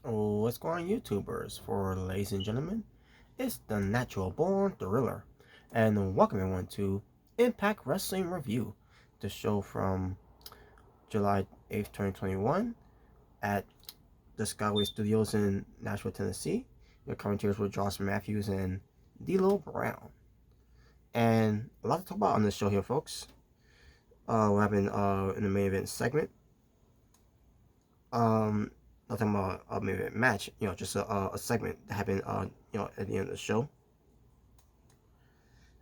Oh, what's going on, YouTubers? For ladies and gentlemen, it's the Natural Born Thriller, and welcome everyone to Impact Wrestling Review, the show from July 8th, 2021, at the Skyway Studios in Nashville, Tennessee. Your commentators were Josh Matthews and D'Lo Brown, and a lot to talk about on this show here, folks. What happened in the main event segment? Um, not talking about a main event match, just a segment that happened, at the end of the show.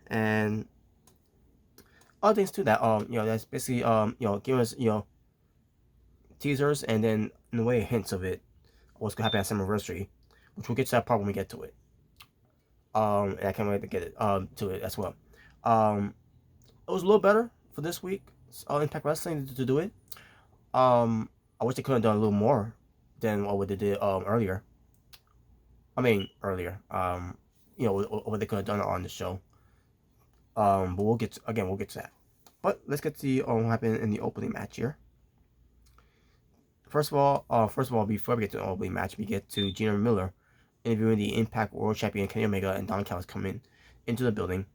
And other things too that that's basically give us teasers and then in a way hints of it what's gonna happen at Summerversary, which we'll get to that part when we get to it. And I can't wait to get it to it as well. Um, it was a little better for this week. Impact Wrestling to do it. I wish they could have done a little more than what they did earlier. I mean earlier. What they could have done on the show. But we'll get to that. But let's get to the what happened in the opening match here. First of all, before we get to the opening match, we get to Gina Miller interviewing the Impact World Champion Kenny Omega, and Don Callis coming into the building,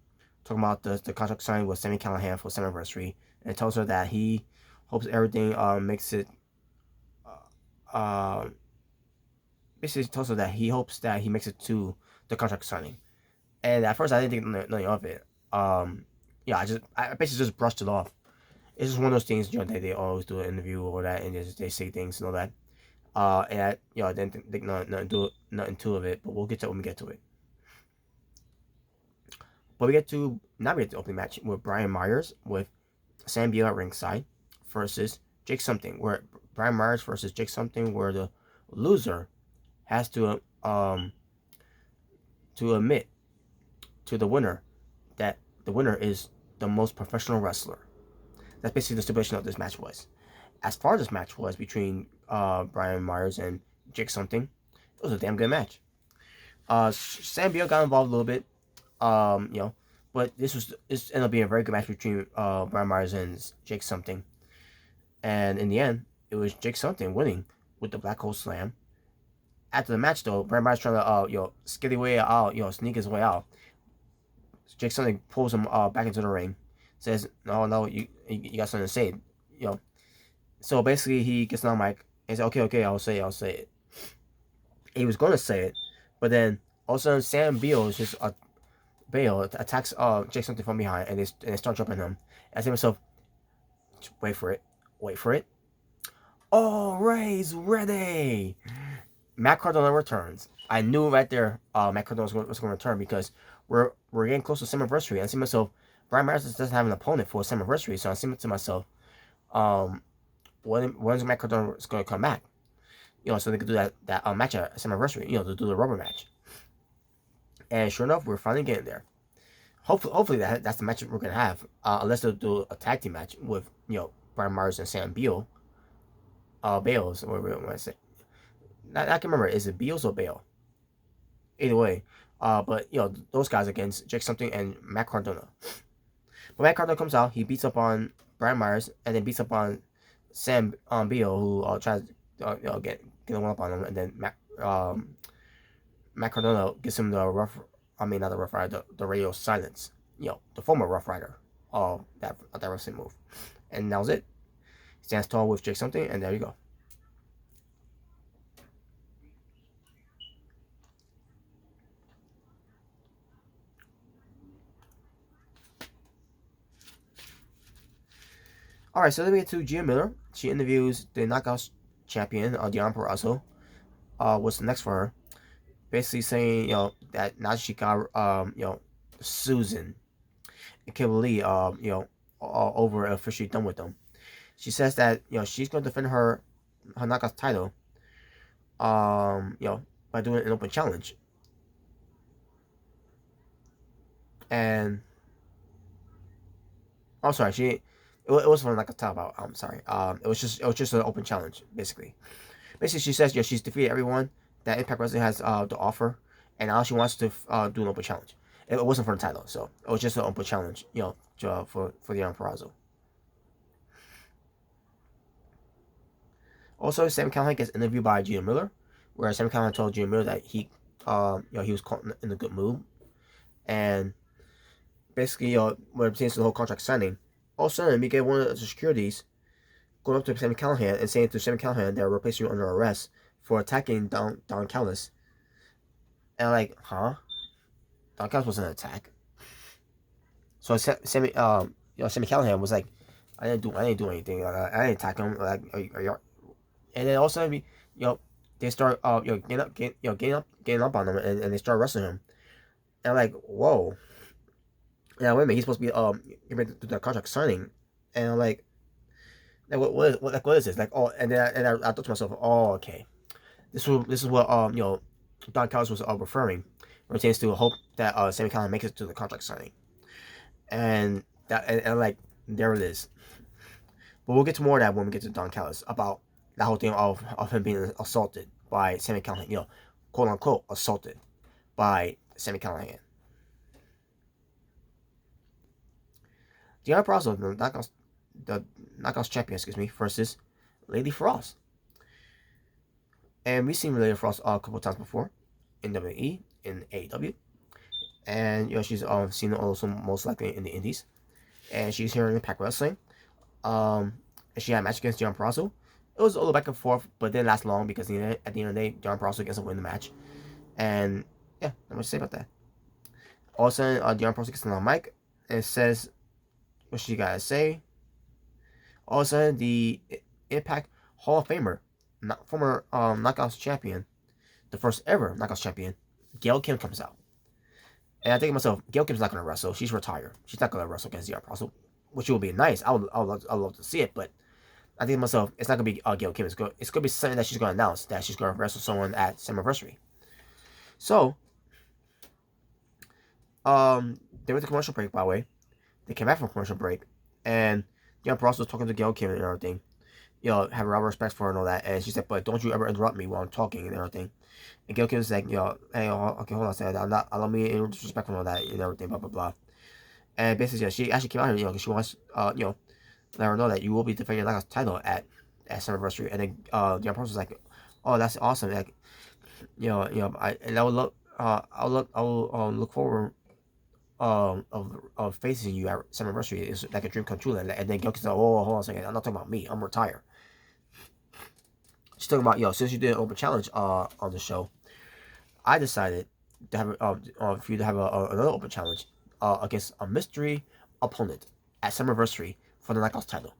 talking about the contract signing with Sami Callihan for Summerversary, and it tells her that he hopes everything makes it. Uh, Basically tells her that he hopes that he makes it to the contract signing. And at first, I didn't think nothing of it. I basically just brushed it off. It's just one of those things, that they always do an interview or that, and they say things and all that. And I didn't think nothing to of it, but we'll get to it when we get to it. But we get to the opening match with Brian Myers with Sam Beal at ringside versus Jake Something, where Brian Myers versus Jake Something, where the loser has to admit to the winner that the winner is the most professional wrestler. That's basically the stipulation of this match was. As far as this match was between Brian Myers and Jake Something, it was a damn good match. Sam Beal got involved a little bit, but this ended up being a very good match between Brian Myers and Jake Something. And in the end, it was Jake Something winning with the Black Hole Slam. After the match, though, Brian Myers trying to skid his way out, sneak his way out. Jake Something pulls him back into the ring, says, "No, you got something to say," So basically, he gets on the mic and says, "Okay, I'll say it." He was gonna say it, but then all of a sudden, Sam Beal is just Bale attacks Jake Something from behind, and they start jumping him. And I say to myself, wait for it. Oh, Ray's ready. Matt Cardona returns. I knew right there Matt Cardona was going to return because we're getting close to Summerversary. And I see myself, Brian Myers doesn't have an opponent for Summerversary, so I see to myself, when's Matt Cardona going to come back? So they could do that match at Summerversary, to do the rubber match. And sure enough, we're finally getting there. Hopefully that's the match we're gonna have, unless they'll do a tag team match with Brian Myers and Sam Beal. Bales, what do I want to say? I can remember, is it Beals or Bale? Either way, but those guys against Jake Something and Matt Cardona. But Matt Cardona comes out, he beats up on Brian Myers, and then beats up on Sam Beal, who tries to get a one up on him, and then Matt Cardona gives him the rough. I mean, not the Rough Rider, the radio silence. The former Rough Rider of that wrestling move. And that was it. He stands tall with Jake Something, and there you go. Alright, so then we get to Gia Miller. She interviews the Knockouts champion, Deonna Purrazzo. What's next for her? Basically saying, that now she got, Susan and Kimberly, over officially done with them. She says that she's going to defend her Knockouts title, by doing an open challenge. And sorry, it wasn't like a top out. I'm sorry. It was just an open challenge, basically. Basically, she says she's defeated everyone that Impact Wrestling has to offer, and now she wants to do an open challenge. It wasn't for the title, so it was just an open challenge, for the Purrazzo. Also, Sam Callahan gets interviewed by Gia Miller, where Sami Callihan told Jimmy Miller that he was caught in a good mood, and basically, when it pertains to the whole contract signing, all of a sudden we get one of the securities going up to Sami Callihan and saying to Sami Callihan they're replacing you under arrest for attacking Don Callis. And I'm like, huh? Don Callis wasn't an attack. So Sami Callihan was like, I didn't do anything. I didn't attack him. And then all of a sudden, they start getting up on him, and they start wrestling him. And I'm like, whoa. And wait a minute, he's supposed to be getting ready to do the contract signing, and I'm like, what is this? Like, oh, and then I thought to myself, oh, okay, this is what Don Callis was referring, pertains to hope that Sami Callihan makes it to the contract signing, and like, there it is. But we'll get to more of that when we get to Don Callis about that whole thing of him being assaulted by Sami Callihan, quote unquote assaulted by Sami Callihan. Deanna Prazo, the Knockouts champion, versus Lady Frost. And we've seen Lady Frost a couple times before in WWE, in AEW, and she's seen also most likely in the Indies, and she's here in Impact Wrestling. And she had a match against Deanna Prazo. It was a little back and forth, but it didn't last long because at the end of the day, Deanna Prazo gets to win the match. And yeah, not much to say about that. All of a sudden, Deanna Prazo gets on the mic and says what she gotta say. All of a sudden, the Impact Hall of Famer, former Knockouts champion, the first ever Knockouts champion, Gail Kim comes out. And I think to myself, Gail Kim's not going to wrestle. She's retired. She's not going to wrestle against Deanna Prazo, which would be nice. I would love to see it, but I think to myself, it's not going to be Gail Kim. It's going to be something that she's going to announce, that she's going to wrestle someone at Summerversary. So, they went to commercial break, by the way. They came back from commercial break, and Deanna Prazo was talking to Gail Kim and everything. Have a lot of respect for her and all that. And she said, but don't you ever interrupt me while I'm talking and everything. And Gail Kim's like, hey, okay, hold on a second. I don't mean any disrespect and all that and everything, blah, blah, blah. And basically, she actually came out here, because she wants, let her know that you will be defending your Knockouts title at Summerversary. And then Deanna Prazo was like, oh, that's awesome. Like, I will look forward of facing you at Summerversary. It's like a dream come true. And then Gail Kim's like, oh, hold on a second. I'm not talking about me. I'm retired. She's talking about, since you did an open challenge on the show, I decided to have for you to have another open challenge against a mystery opponent at Summerversary for the Knockouts title.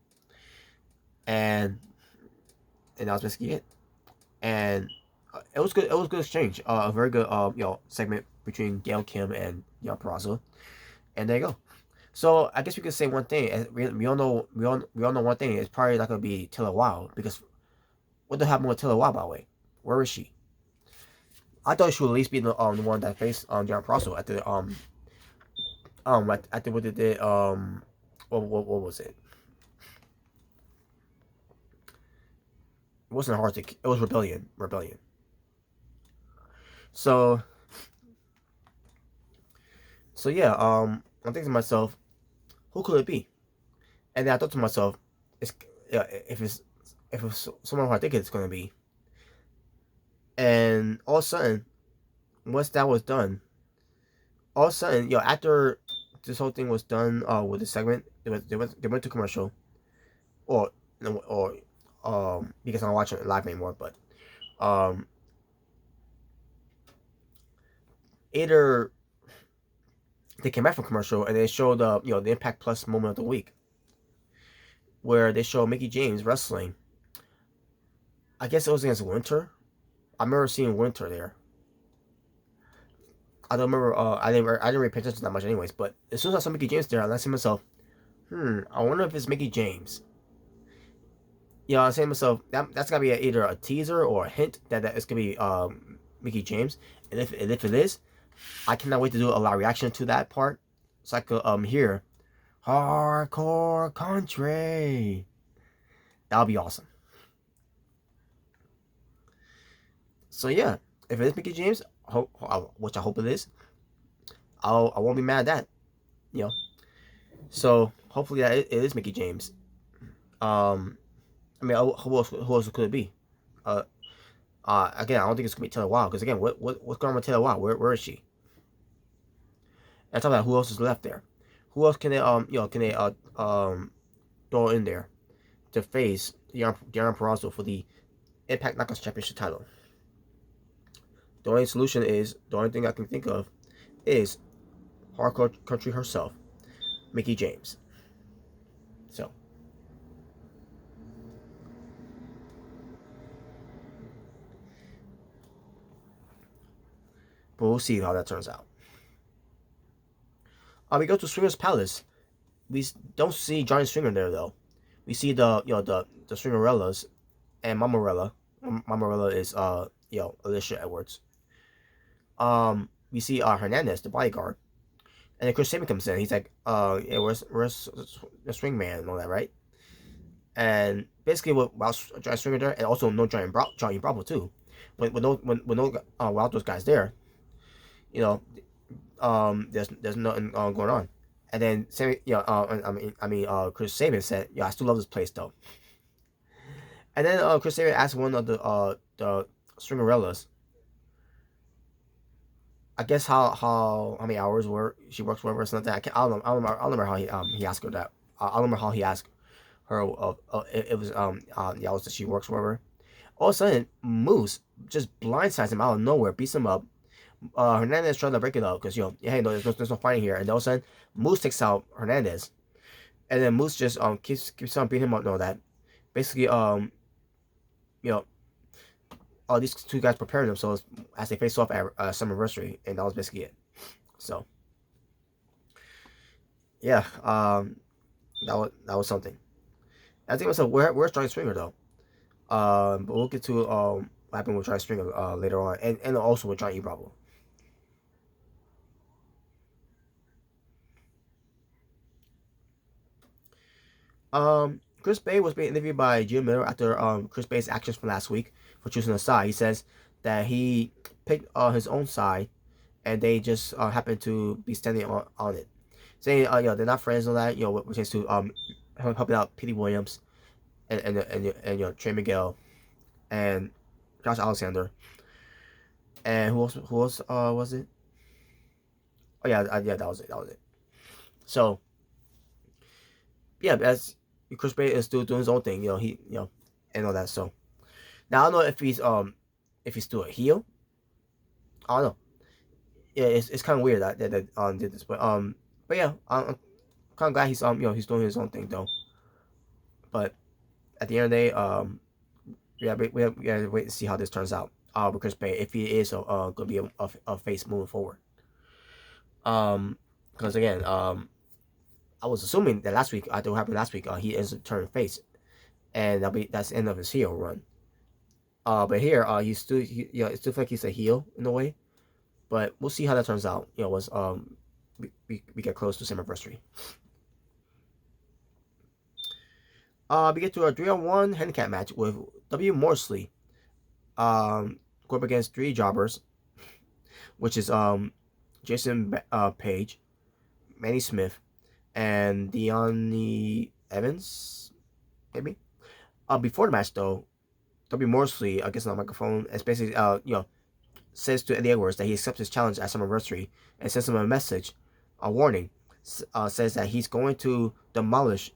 And that was basically it. And it was good. It was a good exchange. A very good segment between Gail Kim and Deanna Prazo. And there you go. So I guess we could say one thing. We all know one thing. It's probably not gonna be Taylor Wilde, because what the happened with Taylor Wilde, by the way? Where is she? I thought she would at least be the one that faced Deanna Prazo at the at the what they did what was it? It wasn't hard to. It was Rebellion. So yeah, I'm thinking to myself, who could it be? And then I thought to myself, if it's someone who I think it's gonna be. And all of a sudden, once that was done, all of a sudden, after this whole thing was done with the segment, they went to commercial, or because I'm not watching it live anymore, but either they came back from commercial and they showed the Impact Plus moment of the week, where they showed Mickie James wrestling. I guess it was against Winter. I remember seeing Winter there. I don't remember. I didn't really pay attention that much, anyways. But as soon as I saw Mickie James there, I asked myself, I wonder if it's Mickie James. I'm saying to myself, that's gotta be either a teaser or a hint that it's gonna be Mickie James. And if it is, I cannot wait to do a live reaction to that part, so I could hear Hardcore Country. That'll be awesome. So yeah, if it is Mickie James, which I hope it is, I won't be mad at that. So hopefully that it is Mickie James. I mean, who else could it be? Again, I don't think it's gonna be Taylor Wilde because again, what's going on with Taylor Wilde? Where is she? And top of that, who else is left there? Who else can they throw in there to face Deonna Purrazzo for the Impact Knockouts Championship title? The only solution is the only thing I can think of is Hardcore Country herself, Mickie James. So, but we'll see how that turns out. We go to Swinger's Palace. We don't see Johnny Swinger there though. We see the Swingerellas and Mamarella. Mamarella is Alicia Edwards. We see Hernandez, the bodyguard, and then Chris Sabin comes in. He's like, yeah, where's the swing man and all that, right? And basically, while Johnny Swinger there, and also no Johnny Bravo too. When no without those guys there, you know, there's nothing going on. And then Sammy, Chris Sabin said, "Yeah, I still love this place though." And then Chris Sabin asked one of the Stringerellas, I guess how many hours she works for or something. I don't remember how he asked her that. I don't remember how he asked her. It was the hours that she works for her. All of a sudden, Moose just blindsides him out of nowhere, beats him up. Hernandez trying to break it up because hey, no, there's no fighting here. And all of a sudden, Moose takes out Hernandez, and then Moose just keeps on beating him up and all that. Basically, these two guys preparing themselves as they face off at Summerversary, and that was basically it. So, yeah, that was something. I think myself, where's Johnny Swinger though? But we'll get to what happened with Johnny Swinger later on, and also with Johnny Bravo. Chris Bay was being interviewed by Jim Miller after Chris Bay's actions from last week for choosing a side. He says that he picked his own side, and they just happened to be standing on it, saying they're not friends and all that. Which is to helping out Petey Williams and Trey Miguel and Josh Alexander and who else was it? Oh yeah, that was it. So yeah, as Chris Bay is still doing his own thing, he and all that. So now I don't know if he's still a heel. I don't know. Yeah, it's kind of weird that did this, but yeah, I'm kind of glad he's he's doing his own thing though. But at the end of the day, we have to wait and see how this turns out. With Chris Bay, if he is going to be a face moving forward. Because again, I was assuming that last week, after what happened last week, he ends up turning face, and that's the end of his heel run. But here, it still feels like he's a heel in a way, but we'll see how that turns out. Once we get close to Summerversary. We get to a 3-on-1 handicap match with W. Morsley, going up against three jobbers, which is Jason Page, Manny Smith, and Deani Evans, maybe. Before the match, though, W. Morsley gets on the microphone and basically, says to Eddie Edwards that he accepts his challenge at Summerversary and sends him a message, a warning, says that he's going to demolish.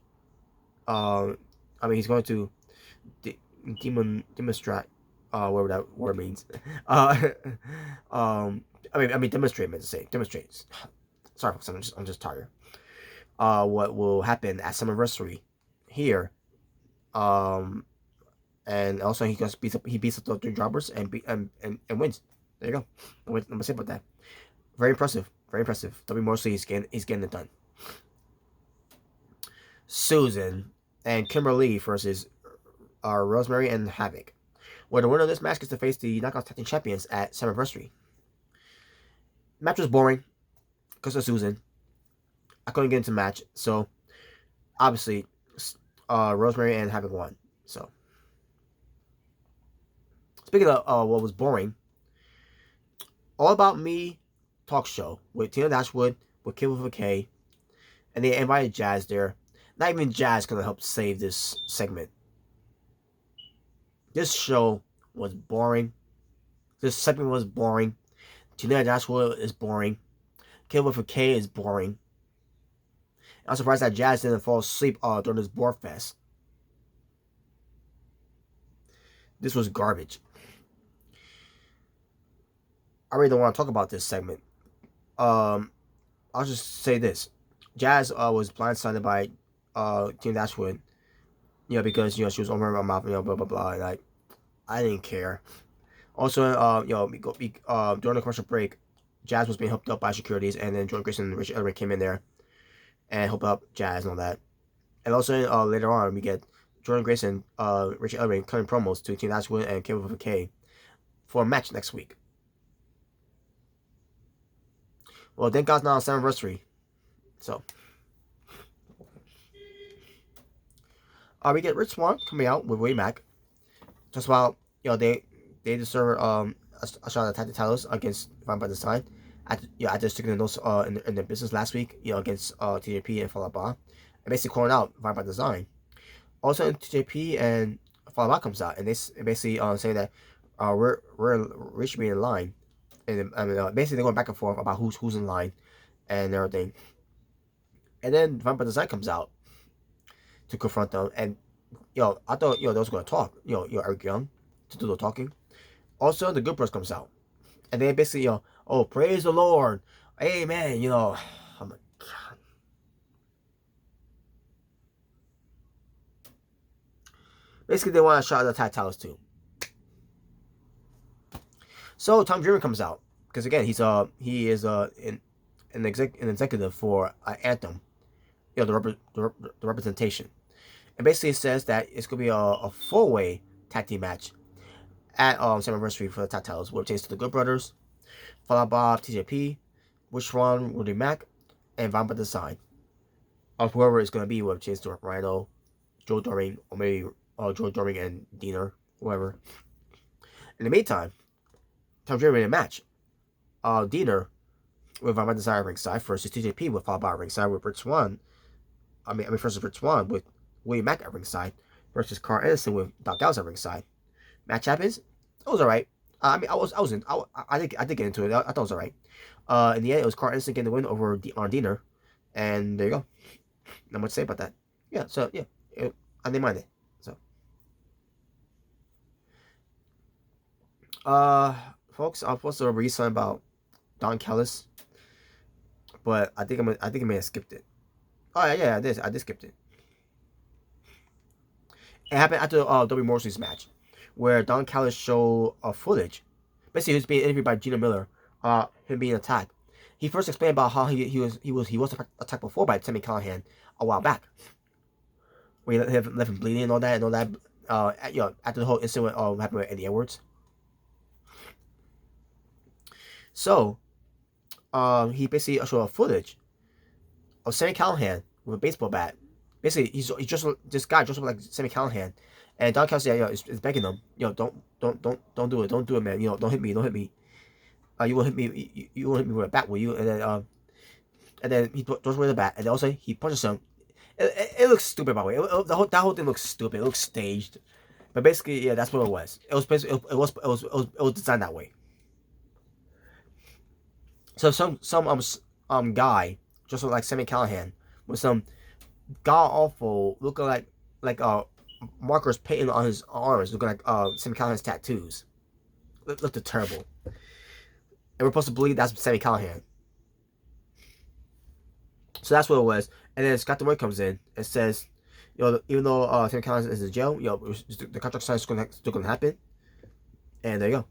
He's going to demonstrate, whatever that word means. Demonstrate meant to say demonstrates. Sorry, folks, I'm just tired. What will happen at Summerversary here. And also he beats up the three jobbers and wins. There you go. Let me say about that. Very impressive. Very impressive. W. Morsley is getting it done. Susan and Kimberly versus Rosemary and Havoc, where the winner of this match gets to face the Knockouts Tag Team Champions at Summerversary. Match was boring because of Susan. I couldn't get into the match, so obviously Rosemary and Havoc won. So speaking of what was boring, All About Me talk show with Tina Dashwood, with Kid with a K, and they invited Jazz there. Not even Jazz could have helped save this segment. This show was boring. This segment was boring. Tina Joshua is boring. Kid with a K is boring. I'm surprised that Jazz didn't fall asleep during this board fest. This was garbage. I really don't want to talk about this segment. I'll just say this: Jazz was blindsided by Tina Dashwood, because she was over my mouth, blah blah blah. And I didn't care. Also, during the commercial break, Jazz was being helped up by securities, and then Jordan Grayson and Richard Ellery came in there and helped up Jazz and all that. And also, later on, we get Jordan Grayson, Richard Ellery cutting promos to Tina Dashwood and Kevin with a K for a match next week. Well, thank God it's not on 7th anniversary. So, we get Rich Swann coming out with Way Mac. Just about, they deserve a shot at the titles against Vampire Design. After sticking the nose in their business last week, against TJP and Falaba, and basically calling out Vampire Design. Also, TJP and Falaba comes out, and they basically say that we should be in line, and basically they're going back and forth about who's in line and everything. And then Vampire Design comes out to confront them, and I thought they was going to talk, Eric Young, to do the talking. Also, the Good Bros comes out, and they basically oh, praise the Lord, amen, oh my God. Basically, they want a shot at the tag titles too. So Tom Dreamer comes out because again he is an executive for Anthem, the representation, and basically it says that it's gonna be a 4-way tag team match at 7th anniversary for the tag titles, which is to the Good Brothers, Falaba, TJP, Wish Ron, Rudy Mack, and Vampire Design. Of whoever it's gonna be, which is to Rhino, Joe Doring, or maybe Joe Doring and Diener, whoever. In the meantime, Tom Dreamer in a match. Diener with Vampire Design ringside versus TJP with Falaba ringside with Rich Swann. Versus Rich Swann with William Mack at ringside versus Carl Anderson with Doc Gallows at ringside. Match happens. It was alright. I did get into it. I thought it was alright. In the end, it was Carl Anderson getting the win over Diener, and there you go. Not much to say about that. Yeah. So yeah, I didn't mind it. So, folks, I was supposed to read something about Don Callis, but I think I may have skipped it. Oh yeah, I did skip it. It happened after W. Morrissey's match, where Don Callis showed footage. Basically, he was being interviewed by Gina Miller. Him being attacked. He first explained about how he was attacked before by Timmy Callahan a while back, where he left him bleeding and all that. After the whole incident happened with Eddie Edwards. So, he basically showed footage of Sammy Callahan with a baseball bat. Basically, he's just this guy dressed up like Sammy Callahan, and Don Callis is begging him, don't do it, man. Don't hit me. You won't hit me. You won't hit me with a bat, will you? And then he throws away the bat, and also he punches him. It looks stupid, by the way. That whole thing looks stupid. It looks staged, but basically, yeah, that's what it was. It was basically it was designed that way. So some guy just looked like Sammy Callahan with some god awful looking like markers painted on his arms, looking like Sammy Callahan's tattoos. It looked terrible. And we're supposed to believe that's Sammy Callahan. So that's what it was. And then Scott DeWitt comes in and says, even though Sammy Callahan is in jail, the contract sign is still gonna happen. And there you go.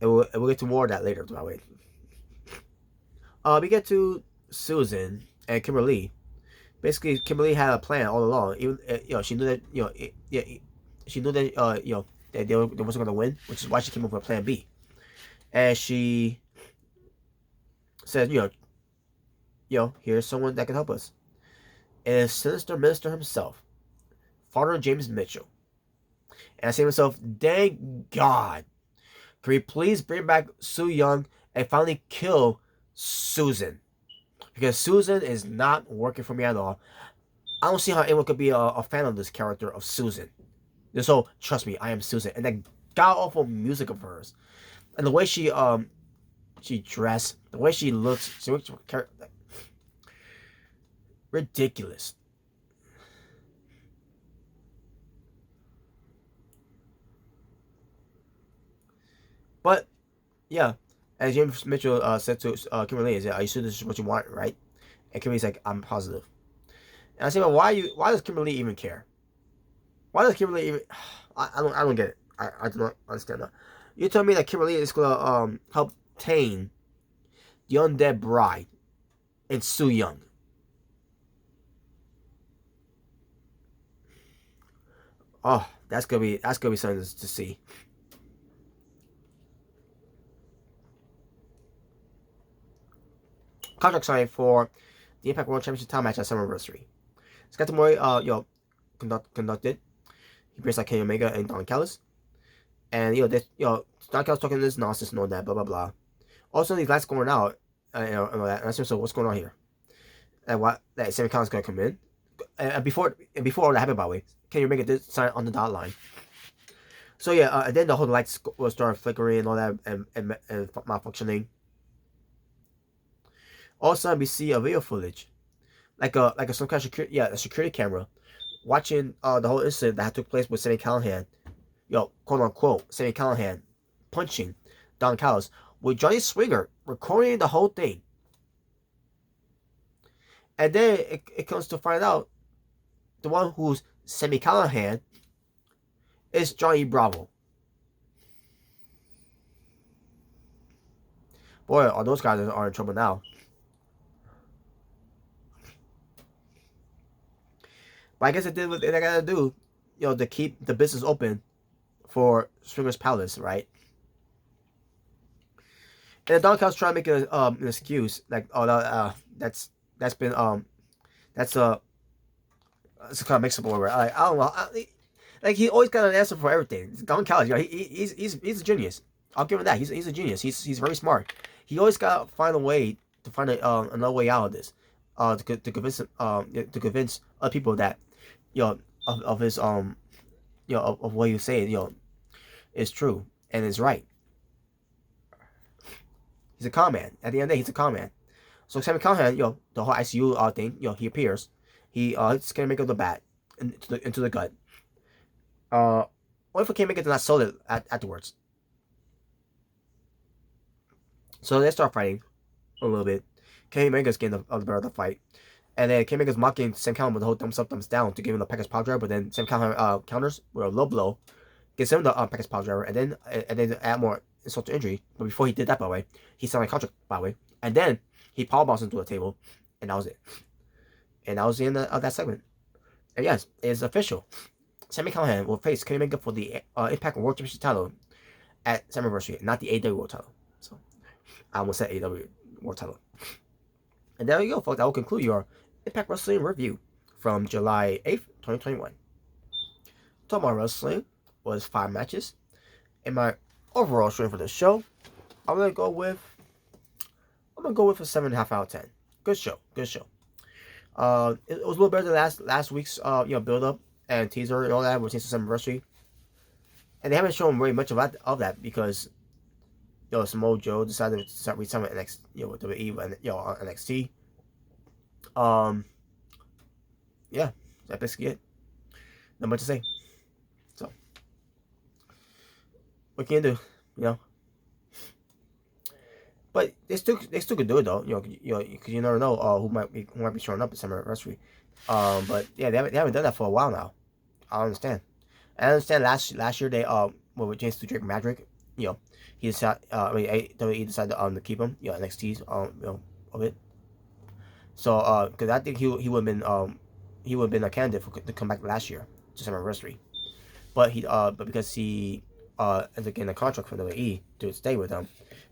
And we'll get to more of that later, by the way. We get to Susan and Kimberly. Basically, Kimberly had a plan all along. Even she knew that she knew that that they wasn't going to win, which is why she came up with Plan B. And she said, here's someone that can help us. And it's Sinister Minister himself, Father James Mitchell. And I say to myself, dang God, can we please bring back Su Yung and finally kill Susan? Because Susan is not working for me at all. I don't see how anyone could be a fan of this character of Susan. So trust me, I am Susan, and that god awful music of hers, and the way she dressed, the way she looks, she looks ridiculous. But yeah, as James Mitchell said to Kimberly, is, "Are you sure this is what you want, right?" And Kimberly's like, "I'm positive." And I say, "Well, why does Kimberly even care? Why does Kimberly even? I don't get it. I do not understand that. You tell me that Kimberly is gonna help tame the undead bride and Sue Young. Oh, that's gonna be something to see. Contract signed for the Impact World Championship title match at Summerversary. Scott Tamori, conducted. He brings like Kenny Omega and Don Callis. And Don Callis talking this nonsense and all that, blah blah blah. Also, these lights going out, and all that. And I said, so what's going on here? And what that Sammy Collins gonna come in? And before all that happened, by the way, Kenny Omega did sign on the dot line. So yeah, and then the whole lights will start flickering and all that, and malfunctioning. All of a sudden, we see a video footage, like a some kind of a security camera, watching the whole incident that took place with Sammy Callahan, quote unquote, Sammy Callahan punching Don Callis, with Johnny Swinger recording the whole thing. And then it comes to find out the one who's Sammy Callahan is Johnny Bravo. Boy, all those guys are in trouble now. But I guess it did what they gotta do, to keep the business open for Swingers Palace, right? And then Don Callis trying to make an excuse like, oh, that's been that's a it's kind of mixed up over. I don't know. Like he always got an answer for everything. Don Callis, he's a genius. I'll give him that. He's a genius. He's very smart. He always got to find a way to find another way out of this. To convince other people that of his of what he's saying is true and is right. He's a con man. At the end of the day, he's a con man. So Sammy Callahan, the whole ICU thing, he appears. He's gonna make up the bat into the gut. What if we can't make it to not sold it afterwards? So they start fighting a little bit. Kenny Omega's getting the better of the fight. And then Kenny Omega's mocking Sam Callahan with the whole thumbs up, thumbs down to give him the package power driver, but then Sam Callahan counters with a low blow, gets him the package power driver, and then add more insult to injury. But before he did that, by the way, he signed a contract, by the way. And then he powerbombs into a table, and that was it. And that was the end of that segment. And yes, it's official. Sammy Callahan will face Kenny Omega for the Impact World Championship title at Summerversary, not the AEW World title. So I almost said AEW World title. And there you go, folks. That will conclude your Impact Wrestling review from July 8th, 2021. Tomorrow Wrestling was 5 matches. In my overall rating for the show, I'm gonna go with a 7.5 out of 10. Good show. It was a little better than last week's build up and teaser and all that with Taste of Anniversary. And they haven't shown very much of that because Samoa Joe decided to start resigning with NXT, with WWE and on NXT. Yeah, that's basically it. Not much to say. So, what can you do? But they still could do it though. Because you never know who might be showing up at Summer Anniversary. But yeah, they haven't done that for a while now. I understand. Last year they with James Drake Madrick, he decided WWE decided to keep him, NXT's of it. So because I think he would have been a candidate to come back last year to Summer Anniversary. But because he ended up getting a contract from WWE to stay with them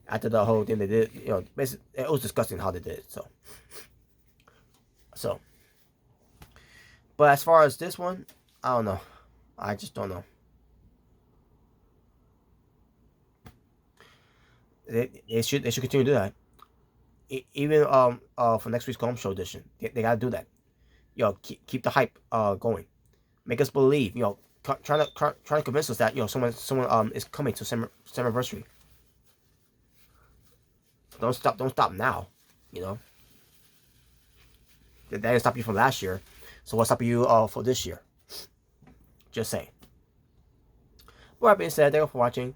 after the whole thing they did, basically it was disgusting how they did it. So but as far as this one, I don't know. I just don't know. They should continue to do that. Even for next week's home show edition, they gotta do that. keep the hype going. Make us believe, trying to convince us that someone is coming to summer anniversary. Don't stop now. That didn't stop you from last year, so what's stopping you for this year? Just saying. With that being said, thank you for watching.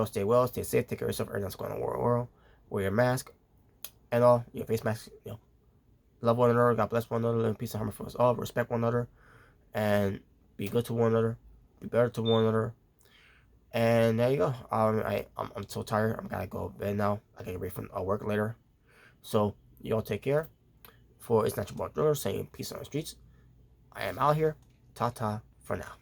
Stay well, stay safe, take care of yourself, everything that's going on in the world. Wear your mask and all, your face mask. Love one another, God bless one another, live in peace and harmony for us all. Respect one another, and be good to one another. Be better to one another. And there you go. I'm so tired. I'm gotta go to bed now. I gotta get ready for work later. So y'all take care. For It's Not Your Boy saying peace on the streets. I am out here. Ta ta for now.